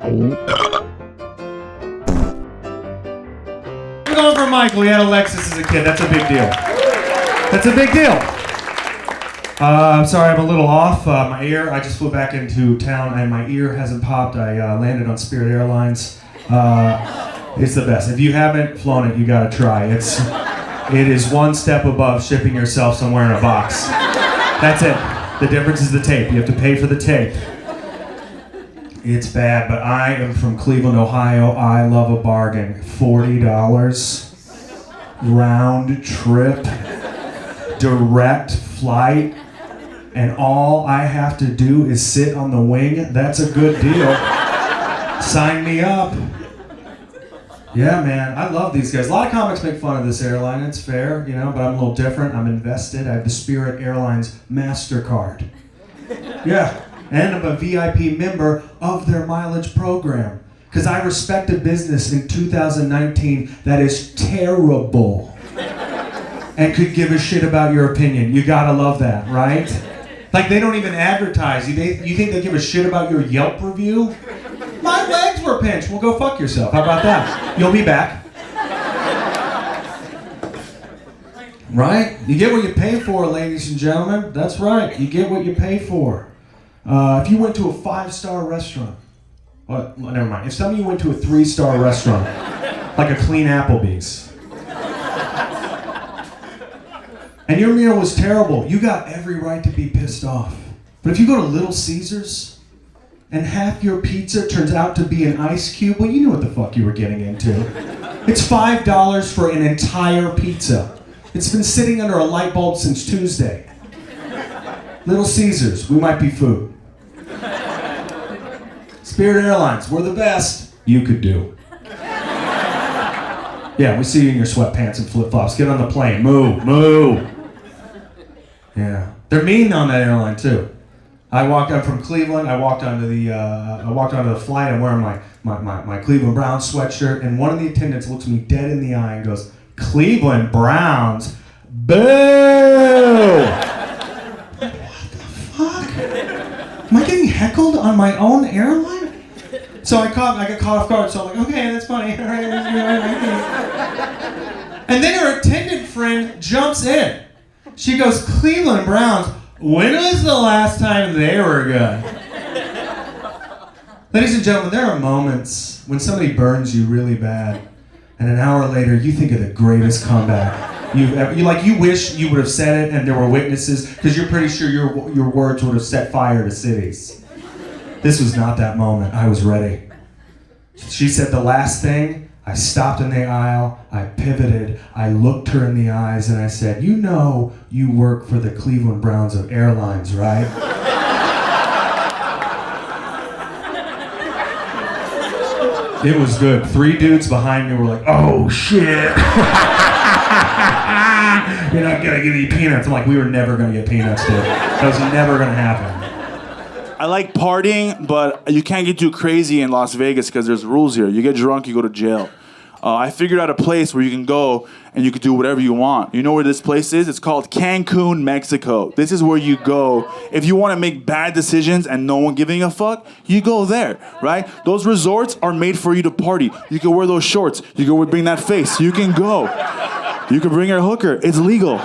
I'm going for Michael. He had a Lexus as a kid. That's a big deal. That's a big deal. I'm sorry, I'm a little off. My ear, I just flew back into town and my ear hasn't popped. I landed on Spirit Airlines. It's the best. If you haven't flown it, you gotta try. It is one step above shipping yourself somewhere in a box. That's it. The difference is the tape. You have to pay for the tape. It's bad, but I am from Cleveland, Ohio. I love a bargain. $40 round trip, direct flight, and all I have to do is sit on the wing. That's a good deal. Sign me up. Yeah, man, I love these guys. A lot of comics make fun of this airline. It's fair, you know, but I'm a little different. I'm invested. I have the Spirit Airlines MasterCard. Yeah, and I'm a VIP member of their mileage program. Because I respect a business in 2019 that is terrible and could give a shit about your opinion. You gotta love that, right? Like, they don't even advertise. You think they give a shit about your Yelp review? My legs were pinched. Well, go fuck yourself. How about that? You'll be back. Right? You get what you pay for, ladies and gentlemen. That's right. You get what you pay for. If you went to a 5-star restaurant, well, never mind. If some of you went to a 3-star restaurant, like a clean Applebee's, and your meal was terrible, you got every right to be pissed off. But if you go to Little Caesars, and half your pizza turns out to be an ice cube, well, you knew what the fuck you were getting into. It's $5 for an entire pizza. It's been sitting under a light bulb since Tuesday. Little Caesars, we might be food. Spirit Airlines, we're the best. You could do. Yeah, we see you in your sweatpants and flip-flops. Get on the plane, move, move. Yeah, they're mean on that airline too. I walked up from Cleveland. I walked onto the flight. I'm wearing my Cleveland Browns sweatshirt, and one of the attendants looks me dead in the eye and goes, "Cleveland Browns, boo!" What the fuck? Am I getting heckled on my own airline? So I got caught off guard. So I'm like, okay, that's funny. And then her attendant friend jumps in. She goes, "Cleveland Browns. When was the last time they were good?" Ladies and gentlemen, there are moments when somebody burns you really bad, and an hour later you think of the greatest comeback you've ever. You wish you would have said it and there were witnesses, because you're pretty sure your words would have set fire to cities. This was not that moment. I was ready. She said the last thing. I stopped in the aisle, I pivoted, I looked her in the eyes, and I said, "You know you work for the Cleveland Browns of Airlines, right?" It was good. 3 dudes behind me were like, "Oh shit." You're not gonna give me peanuts. I'm like, we were never gonna get peanuts, dude. That was never gonna happen. I like partying, but you can't get too crazy in Las Vegas because there's rules here. You get drunk, you go to jail. I figured out a place where you can go and you can do whatever you want. You know where this place is? It's called Cancun, Mexico. This is where you go if you want to make bad decisions and no one giving a fuck. You go there, right? Those resorts are made for you to party. You can wear those shorts. You can bring that face. You can go. You can bring your hooker. It's legal.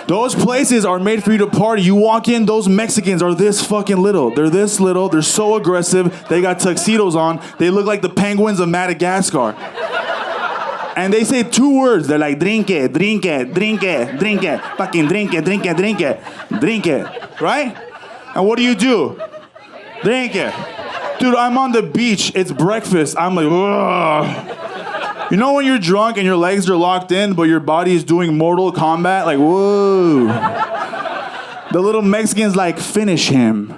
Those places are made for you to party. You walk in, those Mexicans are this fucking little. They're this little. They're so aggressive. They got tuxedos on. They look like the penguins of Madagascar. And they say 2 words. They're like, drink it, drink it, drink it, drink it. Fucking drink it, drink it, drink it. Drink it. Right? And what do? Drink it. Dude, I'm on the beach. It's breakfast. I'm like, ugh. You know when you're drunk and your legs are locked in, but your body is doing Mortal Kombat? Like, whoa. The little Mexican's like, finish him.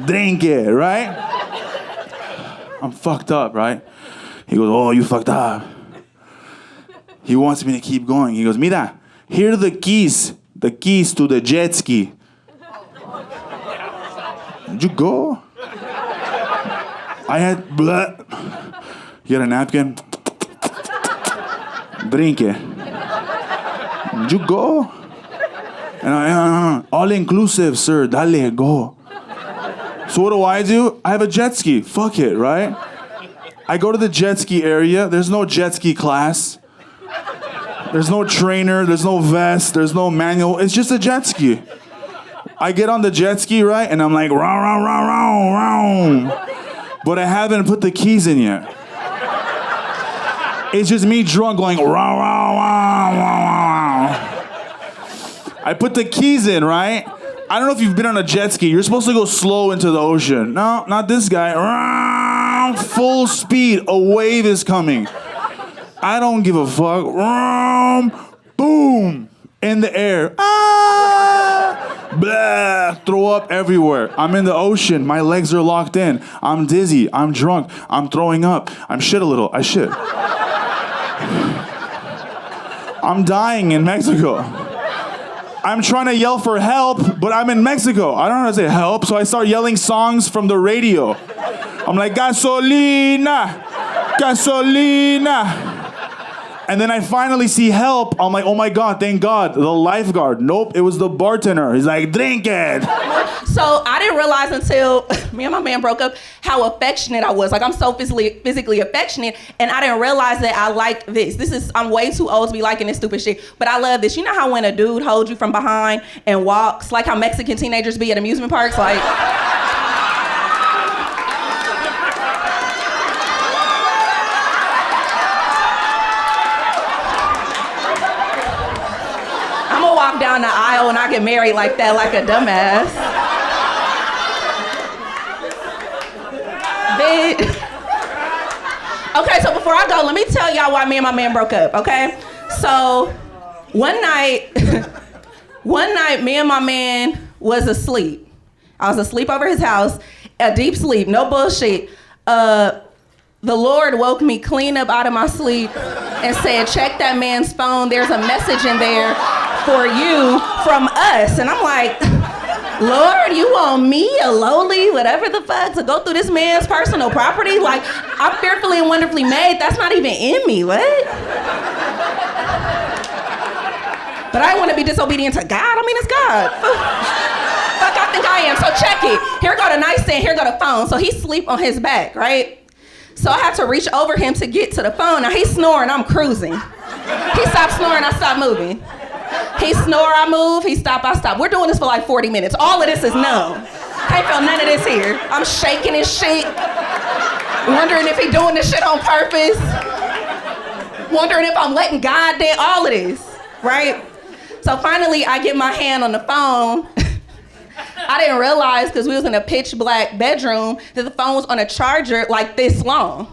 Drink it, right? I'm fucked up, right? He goes, oh, you fucked up. He wants me to keep going. He goes, mira, here are the keys to the jet ski. Did you go? I had blood. You got a napkin? Drink it. Did you go? And all inclusive, sir. Dale, go. So what do? I have a jet ski. Fuck it, right? I go to the jet ski area. There's no jet ski class. There's no trainer. There's no vest. There's no manual. It's just a jet ski. I get on the jet ski, right? And I'm like, round, round, round, round, round. But I haven't put the keys in yet. It's just me drunk going, round, round, round, round, round. I put the keys in, right? I don't know if you've been on a jet ski. You're supposed to go slow into the ocean. No, not this guy. Round, full speed. A wave is coming. I don't give a fuck. Round, boom. In the air. Ah! Blah, throw up everywhere. I'm in the ocean. My legs are locked in. I'm dizzy. I'm drunk. I'm throwing up. I'm shit a little. I shit. I'm dying in Mexico. I'm trying to yell for help, but I'm in Mexico. I don't know how to say help, so I start yelling songs from the radio. I'm like, gasolina, gasolina. And then I finally see help. I'm like, oh my God, thank God. The lifeguard. Nope, it was the bartender. He's like, drink it. So I didn't realize until me and my man broke up how affectionate I was. Like, I'm so physically affectionate, and I didn't realize that I like this. I'm way too old to be liking this stupid shit, but I love this. You know how when a dude holds you from behind and walks, like how Mexican teenagers be at amusement parks, like... Walk down the aisle and I get married like that, like a dumbass. Okay, so before I go, let me tell y'all why me and my man broke up, okay? So one night, me and my man was asleep. I was asleep over his house, a deep sleep, no bullshit. The Lord woke me clean up out of my sleep and said, check that man's phone. There's a message in there for you from us. And I'm like, Lord, you want me, a lowly, whatever the fuck, to go through this man's personal property? Like, I'm fearfully and wonderfully made. That's not even in me, what? But I don't want to be disobedient to God. I mean, it's God. Fuck, I think I am. So check it. Here go the nightstand, here go the phone. So he sleep on his back, right? So I had to reach over him to get to the phone. Now he's snoring, I'm cruising. He stopped snoring, I stopped moving. He snore, I move, he stop, I stop. We're doing this for like 40 minutes. All of this is known. Can't feel none of this here. I'm shaking his shit. Wondering if he doing this shit on purpose. Wondering if I'm letting God do all of this, right? So finally I get my hand on the phone. I didn't realize, because we was in a pitch black bedroom, that the phone was on a charger like this long.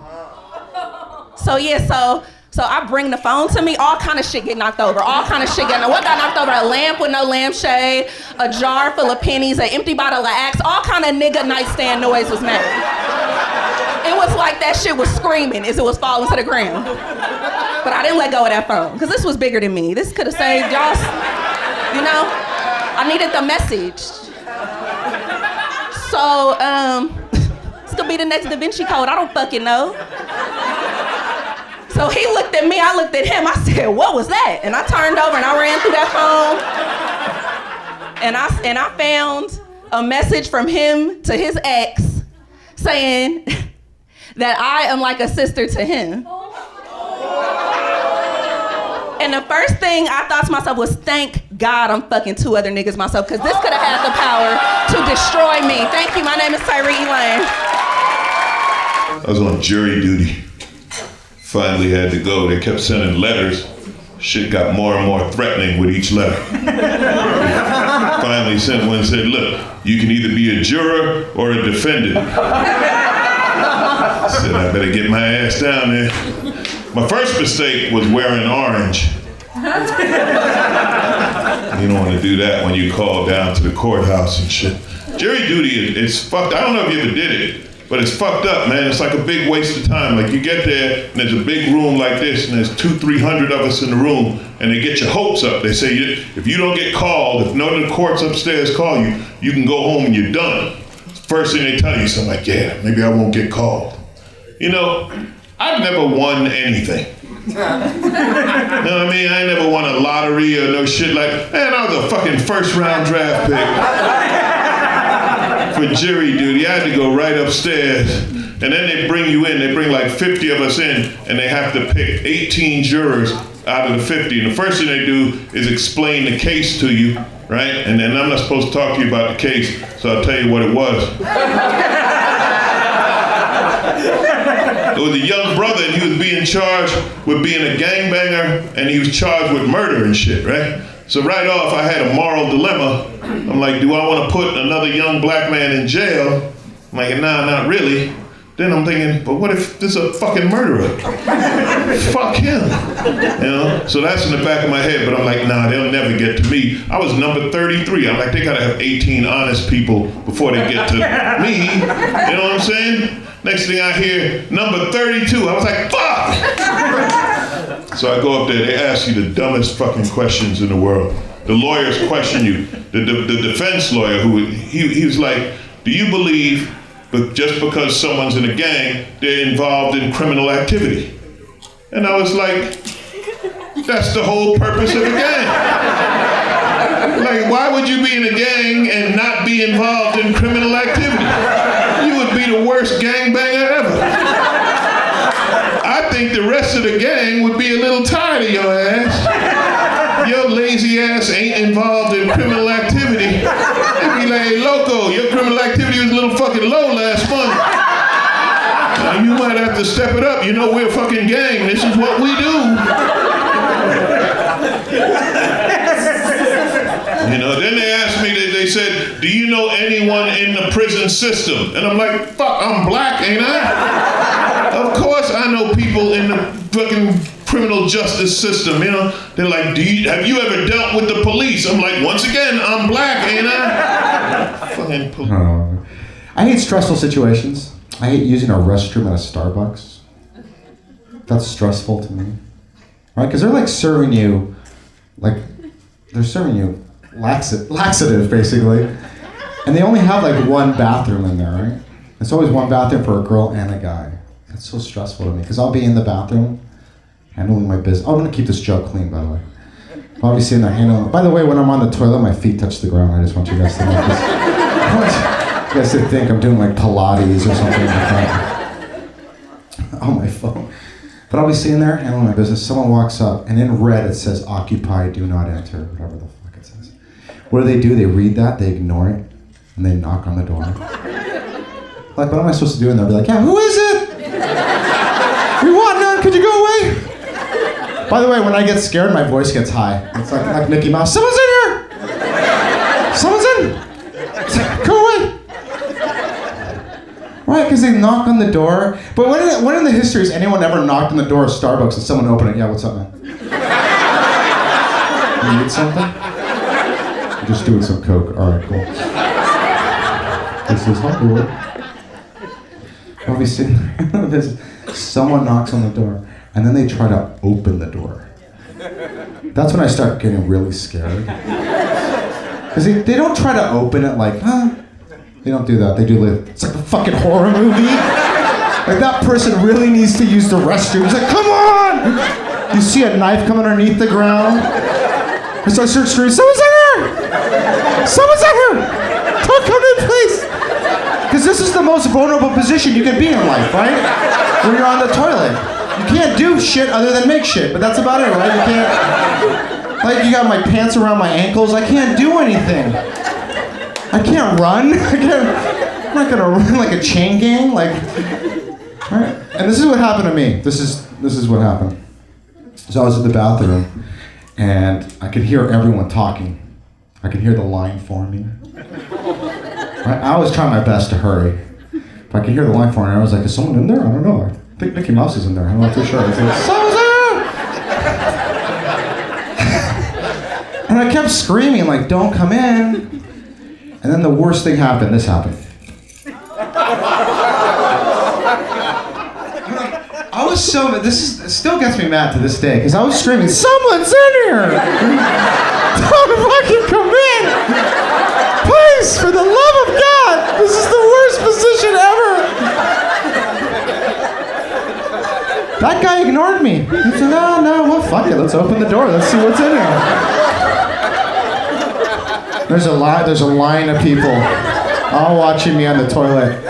So yeah, so I bring the phone to me, all kind of shit get knocked over, all kind of shit get knocked over. What got knocked over? A lamp with no lampshade, a jar full of pennies, an empty bottle of Axe, all kind of nigga nightstand noise was made. It was like that shit was screaming as it was falling to the ground. But I didn't let go of that phone, because this was bigger than me. This could have saved y'all, you know? I needed the message. So, it's gonna be the next Da Vinci Code, I don't fucking know. So he looked at me, I looked at him, I said, what was that? And I turned over and I ran through that phone. And I found a message from him to his ex saying that I am like a sister to him. And the first thing I thought to myself was, thank God I'm fucking two other niggas myself, because this could have had the power to destroy me. Thank you, my name is Tyree Elaine. I was on jury duty. Finally had to go. They kept sending letters. Shit got more and more threatening with each letter. Finally sent one and said, look, you can either be a juror or a defendant. I said, I better get my ass down there. My first mistake was wearing orange. You don't want to do that when you call down to the courthouse and shit. Jury duty is fucked. I don't know if you ever did it, but it's fucked up, man. It's like a big waste of time. Like you get there and there's a big room like this and there's 200-300 of us in the room and they get your hopes up. They say, if you don't get called, if none of the courts upstairs call you, you can go home and you're done. First thing they tell you, so I'm like, yeah, maybe I won't get called. You know, I've never won anything. You know what I mean? I never won a lottery or no shit like, man, I was a fucking first round draft pick. for jury duty. I had to go right upstairs. And then they bring you in. They bring like 50 of us in, and they have to pick 18 jurors out of the 50. And the first thing they do is explain the case to you, right? And then I'm not supposed to talk to you about the case, so I'll tell you what it was. It was a young brother, and he was being charged with being a gangbanger, and he was charged with murder and shit, right? So right off, I had a moral dilemma. I'm like, do I want to put another young black man in jail? I'm like, nah, not really. Then I'm thinking, but what if this is a fucking murderer? Fuck him. You know? So that's in the back of my head, but I'm like, nah, they'll never get to me. I was number 33. I'm like, they gotta have 18 honest people before they get to me. You know what I'm saying? Next thing I hear, number 32. I was like, fuck! So I go up there, they ask you the dumbest fucking questions in the world. The lawyers question you. The defense lawyer, he was like, do you believe but just because someone's in a gang, they're involved in criminal activity? And I was like, that's the whole purpose of a gang. Like, why would you be in a gang and not be involved in criminal activity? You would be the worst gangbanger ever. I think the rest of the gang would be a little tired of your ass. Your lazy ass ain't involved in criminal activity. They'd be like, hey, loco, your criminal activity was a little fucking low last month. You might have to step it up. You know, we're a fucking gang. This is what we do. You know, then they asked me, they said, do you know anyone in the prison system? And I'm like, fuck, I'm black, ain't I? Of course I know people in the fucking criminal justice system, you know? They're like, have you ever dealt with the police? I'm like, once again, I'm black, ain't I? Fucking police. I hate stressful situations. I hate using a restroom at a Starbucks. That's stressful to me. Right? Because they're like serving you, laxative, basically. And they only have like one bathroom in there, right? It's always one bathroom for a girl and a guy. That's so stressful to me, because I'll be in the bathroom handling my business. I'm gonna keep this jug clean, by the way. I'll be sitting there handling. By the way, when I'm on the toilet, my feet touch the ground. I just want you guys to know this. I want you guys to think I'm doing like Pilates or something like that on my phone. But I'll be sitting there handling my business. Someone walks up, and in red it says "Occupy, do not enter," whatever the fuck it says. What do? They read that, they ignore it, and they knock on the door. Like, what am I supposed to do? And they'll be like, yeah, who is it? We want none, could you go away? By the way, when I get scared, my voice gets high. It's like Mickey Mouse. Someone's in here! Someone's in! It's like, go away! Right, because they knock on the door. But when in the history has anyone ever knocked on the door of Starbucks and someone opened it? Yeah, what's up, man? You need something? I'm just doing some coke. All right, cool. This is Hollywood. I'll be sitting there. Someone knocks on the door, and then they try to open the door. That's when I start getting really scared. Because they don't try to open it like, huh? They don't do that. They do like, it's like a fucking horror movie. Like, that person really needs to use the restroom. He's like, come on! You see a knife come underneath the ground. I start screaming, someone's in here! Someone's in here! Don't come in, please! Because this is the most vulnerable position you can be in life, right? When you're on the toilet. You can't do shit other than make shit, but that's about it, right? You can't, like, you got my pants around my ankles, I can't do anything. I can't run. I'm not gonna run like a chain gang, like, all right. And this is what happened to me. This is what happened. So I was at the bathroom, and I could hear everyone talking. I could hear the line forming. Right? I was trying my best to hurry. But I could hear the line forming, and I was like, is someone in there? I don't know. I think Mickey Mouse is in there. I'm not too sure. I was like, someone's there! And I kept screaming, like, don't come in. And then the worst thing happened. This happened. I was so, still gets me mad to this day, because I was screaming, someone's in here! Don't fucking come in! Please, for the love of God! This is the worst position ever! That guy ignored me. He said, no, well, fuck it, let's open the door, let's see what's in here. There's a line of people. all watching me on the toilet.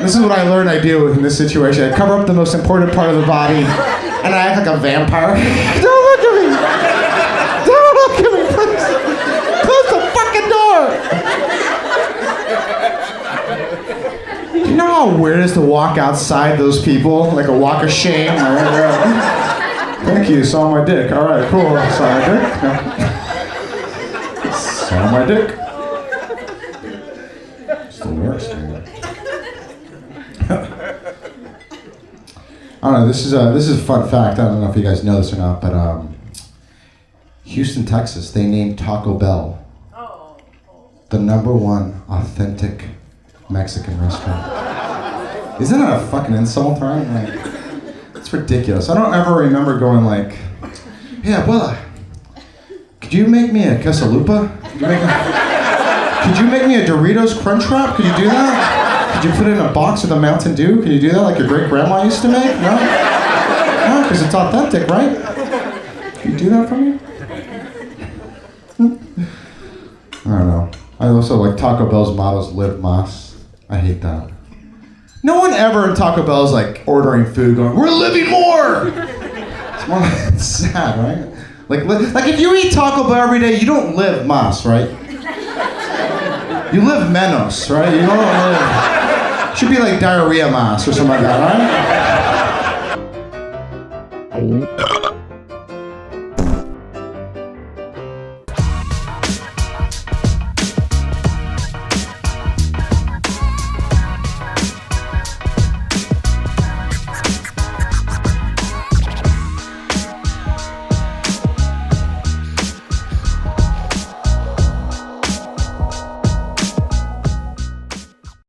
This is what I learned I do in this situation. I cover up the most important part of the body, and I act like a vampire. Don't look at me! Don't look at me, please! Close the fucking door! Do you know how weird it is to walk outside those people? Like a walk of shame? Thank you, saw my dick. All right, cool. Saw my dick. Saw my dick. Still works, man. I don't know. This is a fun fact. I don't know if you guys know this or not, but Houston, Texas, they named Taco Bell the #1 authentic Mexican restaurant. Isn't that a fucking insult, right? Like, it's ridiculous. I don't ever remember going like, "Hey, abuela, could you make me a quesalupa? Could you make me a Doritos Crunchwrap? Could you do that? Could you put it in a box with a Mountain Dew? Can you do that like your great grandma used to make? No? No, because it's authentic, right? Can you do that for me?" I don't know. I also like Taco Bell's motto's "Live Mas." I hate that. No one ever in Taco Bell is like ordering food going, "We're living more!" It's more like, it's sad, right? Like if you eat Taco Bell every day, you don't live mas, right? You live menos, right? You don't live. Should be like diarrhea mas or something like that, right?